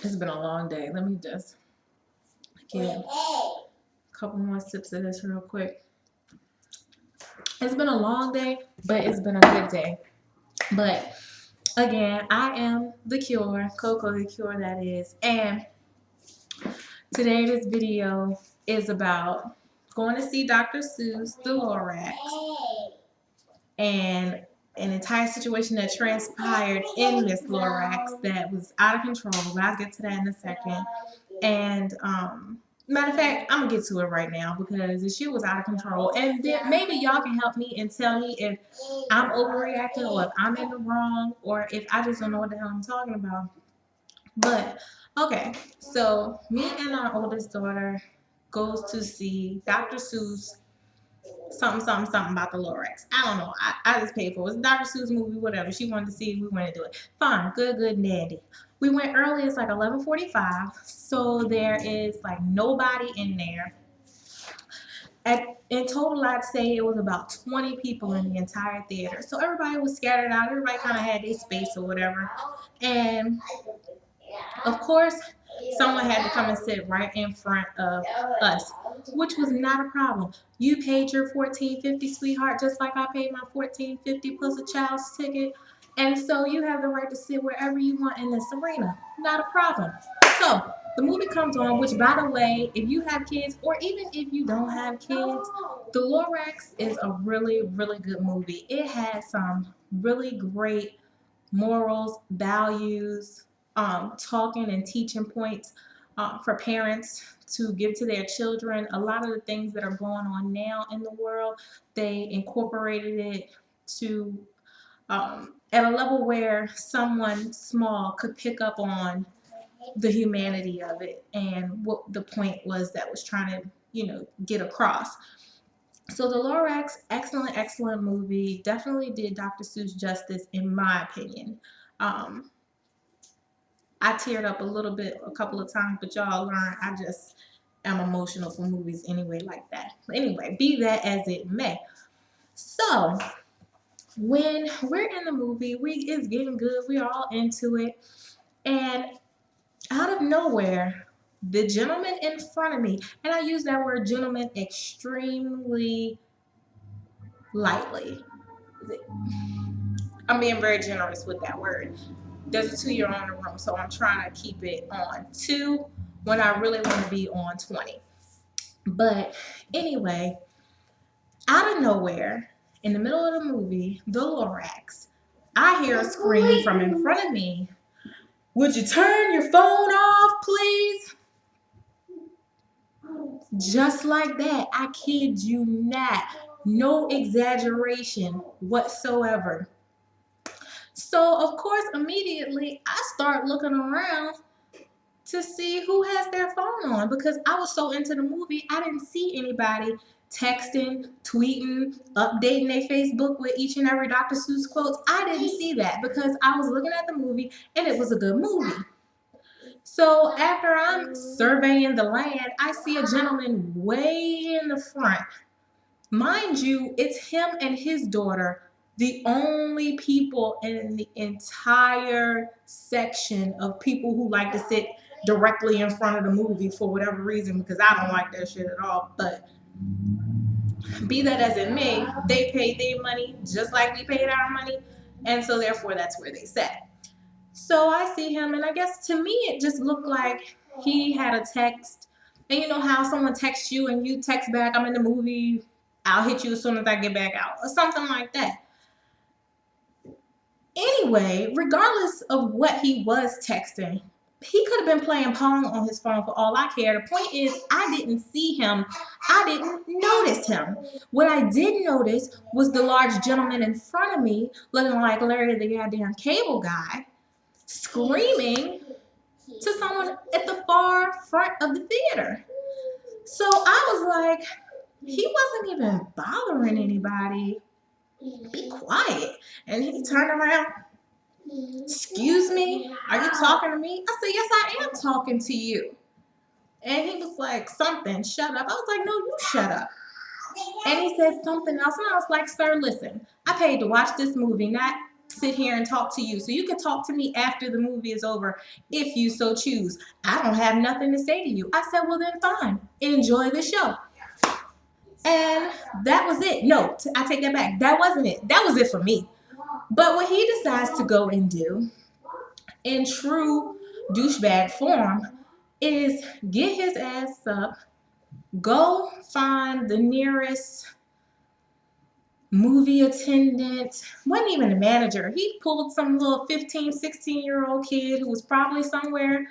It's been a long day. Let me just get a couple more sips of this real quick. It's been a long day, but it's been a good day. But again, I am the cure, Coco the cure that is. And today this video is about going to see Dr. Seuss, the Lorax, and an entire situation that transpired in Miss Lorax that was out of control. But I'll get to that in a second. And matter of fact, I'm gonna get to it right now because the shit was out of control. And then maybe y'all can help me and tell me if I'm overreacting or if I'm in the wrong or if I just don't know what the hell I'm talking about. But okay, so me and our oldest daughter goes to see Dr. Seuss something about the Lorax. I don't know. I just paid for it. It's a Dr. Seuss movie, whatever. She wanted to see it. We went to do it. Fine. Good and dandy. We went early. It's like 11:45. So there is like nobody in there. In total, I'd say it was about 20 people in the entire theater. So everybody was scattered out. Everybody kind of had their space or whatever. And of course, someone had to come and sit right in front of us, which was not a problem. You paid your $14.50, sweetheart, just like I paid my $14.50 plus a child's ticket. And so you have the right to sit wherever you want in this arena. Not a problem. So the movie comes on, which, by the way, if you have kids or even if you don't have kids, The Lorax is a really, really good movie. It has some really great morals, values, talking and teaching points for parents to give to their children. A lot of the things that are going on now in the world, they incorporated it to at a level where someone small could pick up on the humanity of it and what the point was that was trying to, get across. So the Lorax, excellent movie. Definitely did Dr. Seuss justice, in my opinion. I teared up a little bit a couple of times, but y'all learn I just am emotional for movies anyway like that. But anyway, be that as it may. So when we're in the movie, it's getting good. We're all into it. And out of nowhere, the gentleman in front of me, and I use that word gentleman extremely lightly. I'm being very generous with that word. There's a 2-year-old in the room, so I'm trying to keep it on 2 when I really want to be on 20. But anyway, out of nowhere, in the middle of the movie, the Lorax, I hear a scream from in front of me. Would you turn your phone off, please? Just like that. I kid you not. No exaggeration whatsoever. So, of course, immediately I start looking around to see who has their phone on because I was so into the movie, I didn't see anybody texting, tweeting, updating their Facebook with each and every Dr. Seuss quotes. I didn't see that because I was looking at the movie and it was a good movie. So after I'm surveying the land, I see a gentleman way in the front. Mind you, it's him and his daughter, the only people in the entire section of people who like to sit directly in front of the movie for whatever reason, because I don't like that shit at all. But be that as it may, they paid their money just like we paid our money, and so therefore that's where they sat. So I see him, and I guess to me it just looked like he had a text. And you know how someone texts you and you text back, I'm in the movie, I'll hit you as soon as I get back out, or something like that. Anyway, regardless of what he was texting, he could have been playing Pong on his phone for all I care. The point is, I didn't see him. I didn't notice him. What I did notice was the large gentleman in front of me, looking like Larry the goddamn cable guy, screaming to someone at the far front of the theater. So I was like, he wasn't even bothering anybody. Be quiet. And he turned around. Excuse me? Are you talking to me? I said, yes, I am talking to you. And he was like, something, shut up. I was like, no, you shut up. And he said something else. And I was like, sir, listen, I paid to watch this movie, not sit here and talk to you. So you can talk to me after the movie is over if you so choose. I don't have nothing to say to you. I said, well then fine. Enjoy the show. And that was it. No, I take that back. That wasn't it. That was it for me. But what he decides to go and do in true douchebag form is get his ass up, go find the nearest movie attendant, wasn't even a manager. He pulled some little 15, 16-year-old kid who was probably somewhere,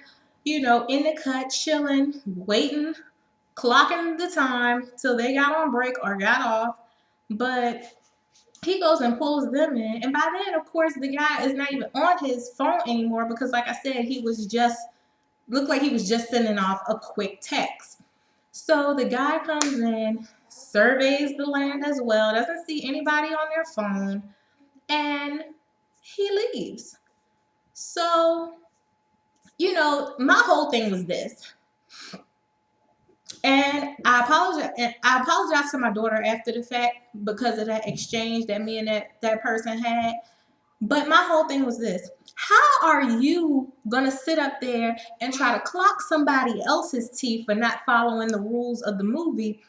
in the cut, chilling, waiting, clocking the time till they got on break or got off. But he goes and pulls them in. And by then, of course, the guy is not even on his phone anymore because, like I said, looked like he was just sending off a quick text. So the guy comes in, surveys the land as well, doesn't see anybody on their phone, and he leaves. So, my whole thing was this. And I apologize to my daughter after the fact because of that exchange that me and that person had. But my whole thing was this. How are you going to sit up there and try to clock somebody else's teeth for not following the rules of the movie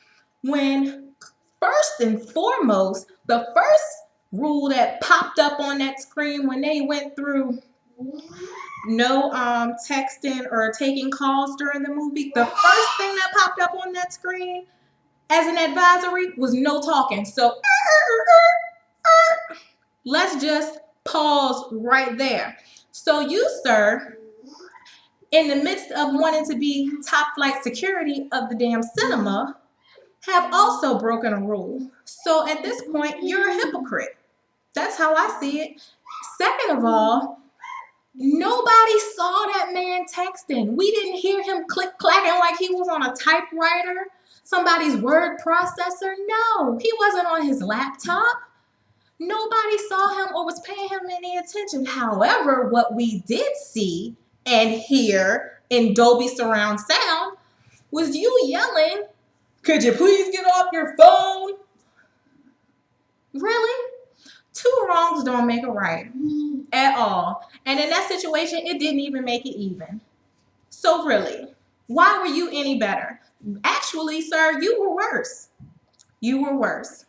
when, first and foremost, the first rule that popped up on that screen when they went through no texting or taking calls during the movie, the first thing that popped up on that screen as an advisory was no talking. So let's just pause right there. So you, sir, in the midst of wanting to be top flight security of the damn cinema, have also broken a rule. So at this point, you're a hypocrite. That's how I see it. Second of all, nobody saw that man texting. We didn't hear him click-clacking like he was on a typewriter, somebody's word processor. No, he wasn't on his laptop. Nobody saw him or was paying him any attention. However, what we did see and hear in Dolby surround sound was you yelling, "Could you please get off your phone?" Really? Two wrongs don't make a right at all. And in that situation, it didn't even make it even. So really, why were you any better? Actually, sir, you were worse. You were worse.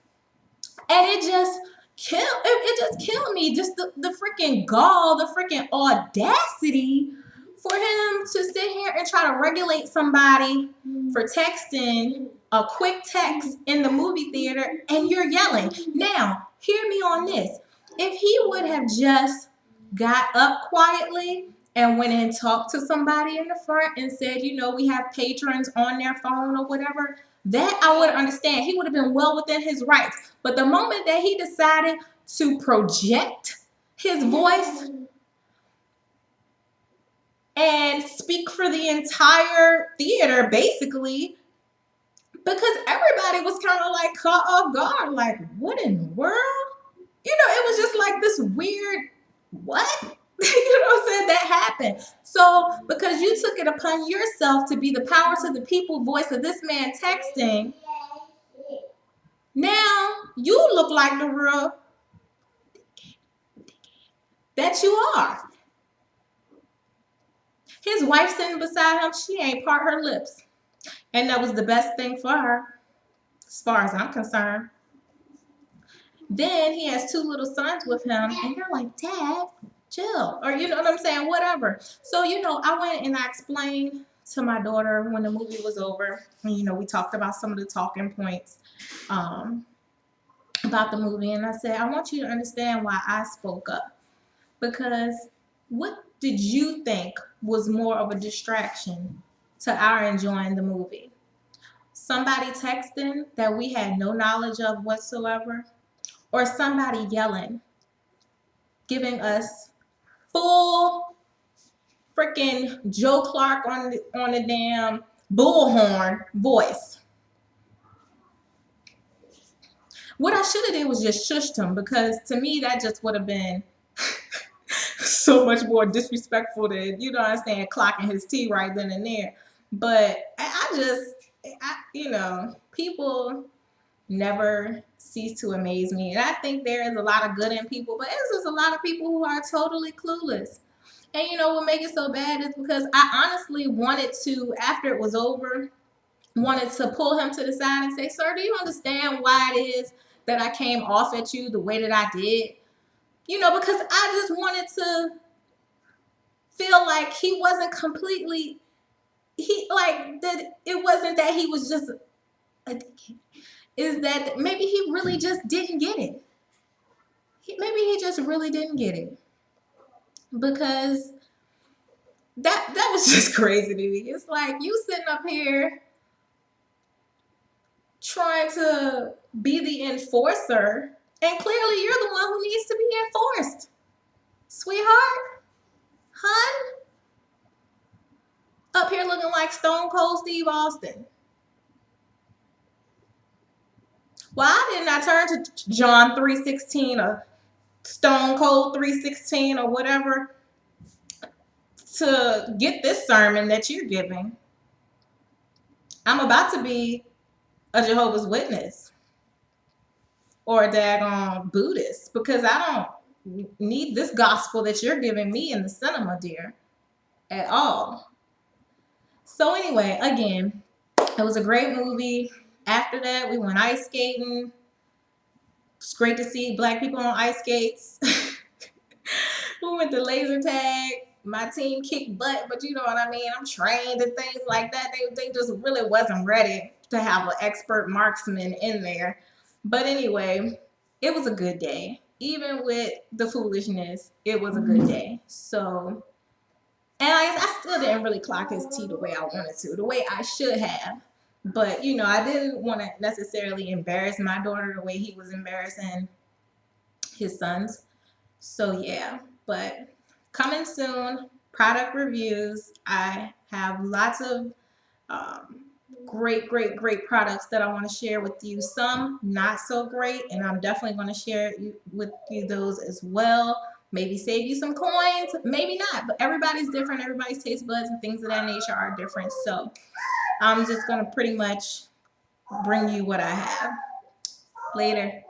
And it just killed me. Just the freaking gall, the freaking audacity for him to sit here and try to regulate somebody for texting a quick text in the movie theater, and you're yelling. Now, hear me on this. If he would have just got up quietly and went and talked to somebody in the front and said, we have patrons on their phone or whatever, that I would understand. He would have been well within his rights. But the moment that he decided to project his voice and speak for the entire theater, basically, because everybody was kind of like caught off guard, like, what in the world? It was just like this weird, what? What I'm saying? That happened. So because you took it upon yourself to be the power to the people voice of this man texting, now you look like the real that you are. His wife sitting beside him, she ain't part her lips. And that was the best thing for her, as far as I'm concerned. Then he has two little sons with him, and they're like, "Dad, chill." Or you know what I'm saying? Whatever. So, I went and I explained to my daughter when the movie was over. And, we talked about some of the talking points about the movie. And I said, I want you to understand why I spoke up. Because what did you think was more of a distraction to our enjoying the movie? Somebody texting that we had no knowledge of whatsoever? Or somebody yelling, giving us full freaking Joe Clark on the damn bullhorn voice? What I should have did was just shushed him, because to me that just would have been so much more disrespectful than, clocking his tea right then and there. But people never cease to amaze me. And I think there is a lot of good in people, but there's just a lot of people who are totally clueless. And you know what make it so bad is because I honestly wanted to, after it was over, wanted to pull him to the side and say, "Sir, do you understand why it is that I came off at you the way that I did?" You know, because I just wanted to feel like he wasn't completely, he like that it wasn't that he was just a, is that maybe he really just didn't get it. Maybe he just really didn't get it, because that was just crazy to me. It's like you sitting up here trying to be the enforcer, and clearly you're the one who needs to be enforced, sweetheart, hun. Up here looking like Stone Cold Steve Austin. Why didn't I turn to John 3:16 or Stone Cold 3:16 or whatever to get this sermon that you're giving? I'm about to be a Jehovah's Witness or a daggone Buddhist, because I don't need this gospel that you're giving me in the cinema, dear, at all. So anyway, again, it was a great movie. After that, we went ice skating. It's great to see black people on ice skates. We went to laser tag. My team kicked butt, but you know what I mean. I'm trained and things like that. They just really wasn't ready to have an expert marksman in there. But anyway, it was a good day. Even with the foolishness, it was a good day. So, and I still didn't really clock his tea the way I wanted to, the way I should have. But, you know, I didn't want to necessarily embarrass my daughter the way he was embarrassing his sons. So, yeah. But coming soon, product reviews. I have lots of great products that I want to share with you. Some not so great, and I'm definitely going to share with you those as well. Maybe save you some coins, maybe not, but everybody's different. Everybody's taste buds and things of that nature are different. So I'm just going to pretty much bring you what I have. Later.